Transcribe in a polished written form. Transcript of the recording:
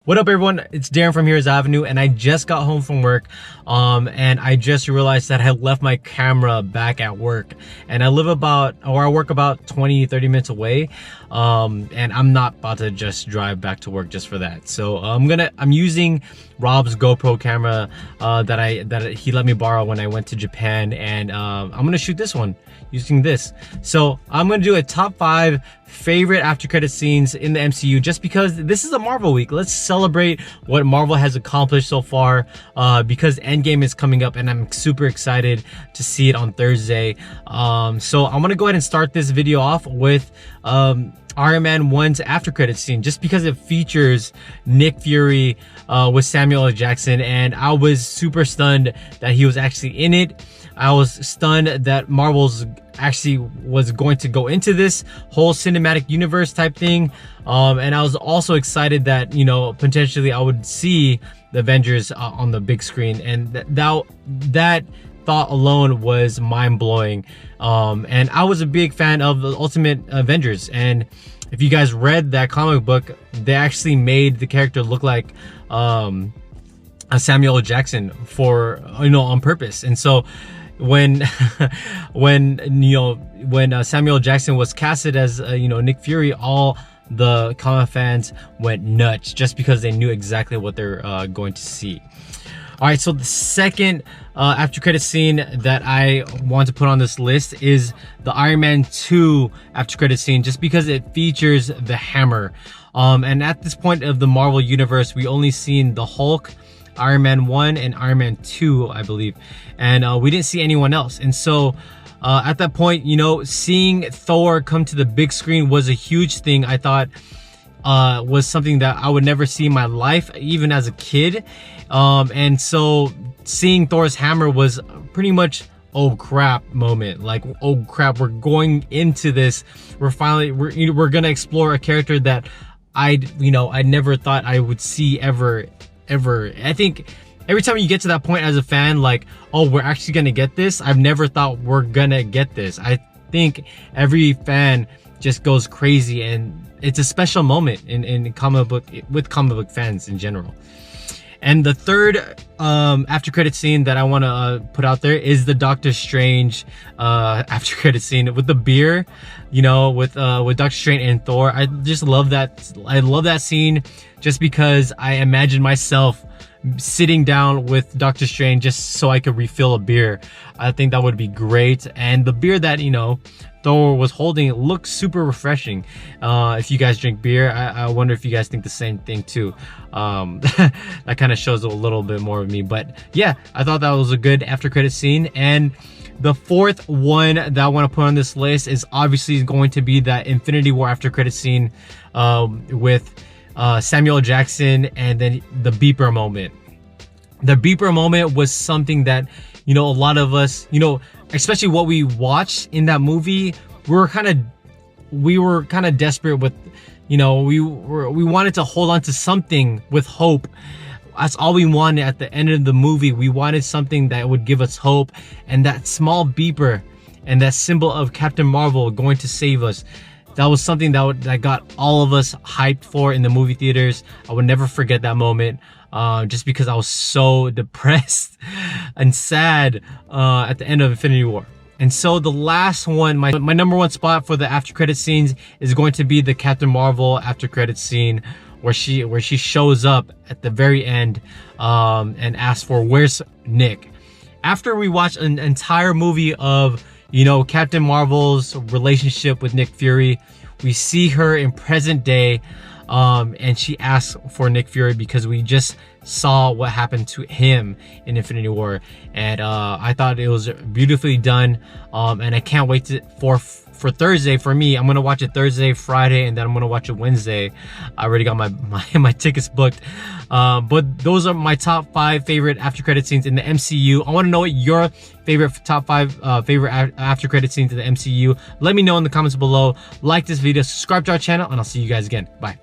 What up, everyone? It's Darren from Here's Avenue, and I just got home from work, and I just realized that I left my camera back at work, and I work about 20-30 minutes away, and I'm not about to just drive back to work just for that. So I'm using Rob's GoPro camera that he let me borrow when I went to Japan, and I'm gonna shoot this one using this. So I'm gonna do a top 5 favorite after credit scenes in the MCU, just because this is a Marvel week. Let's celebrate what Marvel has accomplished so far, because Endgame is coming up and I'm super excited to see it on Thursday. So I'm gonna go ahead and start this video off with Iron Man 1's after credit scene, just because it features Nick Fury with Samuel L. Jackson, and I was super stunned that he was actually in it. I was stunned that Marvel's actually was going to go into this whole cinematic universe type thing, and I was also excited that, you know, potentially I would see the Avengers on the big screen, and that thought alone was mind-blowing. And I was a big fan of the Ultimate Avengers, and if you guys read that comic book, they actually made the character look like Samuel L. Jackson on purpose. And so when Samuel L. Jackson was casted as Nick Fury, all the comic fans went nuts just because they knew exactly what they're going to see. All right, so the second after credit scene that I want to put on this list is the Iron Man 2 after credit scene, just because it features the hammer. And at this point of the Marvel universe, we only seen the Hulk, Iron Man 1 and Iron Man 2, I believe, and we didn't see anyone else. And so at that point, seeing Thor come to the big screen was a huge thing. I thought was something that I would never see in my life, even as a kid. And so seeing Thor's hammer was pretty much oh crap moment. Like, oh crap, we're going into this. We're gonna explore a character that I never thought I would see ever. I think every time you get to that point as a fan, like, oh, we're actually gonna get this, I've never thought we're gonna get this. I think every fan just goes crazy, and it's a special moment in comic book fans in general. And the third after credit scene that I want to put out there is the Doctor Strange after credit scene with the beer, with Doctor Strange and Thor. I just love that. I love that scene just because I imagine myself sitting down with Doctor Strange just so I could refill a beer. I think that would be great. And the beer that Thor was holding looks super refreshing. If you guys drink beer, I wonder if you guys think the same thing too. That kind of shows a little bit more of me. But yeah, I thought that was a good after credit scene. And the fourth one that I want to put on this list is obviously going to be that Infinity War after credit scene with Samuel L. Jackson, and then the beeper moment. The beeper moment was something that a lot of us, especially what we watched in that movie, we were kind of desperate with, we wanted to hold on to something with hope. That's all we wanted at the end of the movie. We wanted something that would give us hope, and that small beeper and that symbol of Captain Marvel going to save us. That was something that got all of us hyped for in the movie theaters. I would never forget that moment, just because I was so depressed and sad at the end of Infinity War. And so the last one, my number one spot for the after credit scenes is going to be the Captain Marvel after credit scene, where she shows up at the very end and asks for, "Where's Nick?" After we watch an entire movie of Captain Marvel's relationship with Nick Fury, we see her in present day, and she asks for Nick Fury because we just saw what happened to him in Infinity War. And I thought it was beautifully done, and I can't wait for Thursday. For me, I'm gonna watch it Thursday, Friday, and then I'm gonna watch it Wednesday. I already got my tickets booked. But those are my top 5 favorite after credit scenes in the MCU. I want to know what your favorite top 5 favorite after credit scenes in the MCU. Let me know in the comments below. Like this video, subscribe to our channel, and I'll see you guys again. Bye.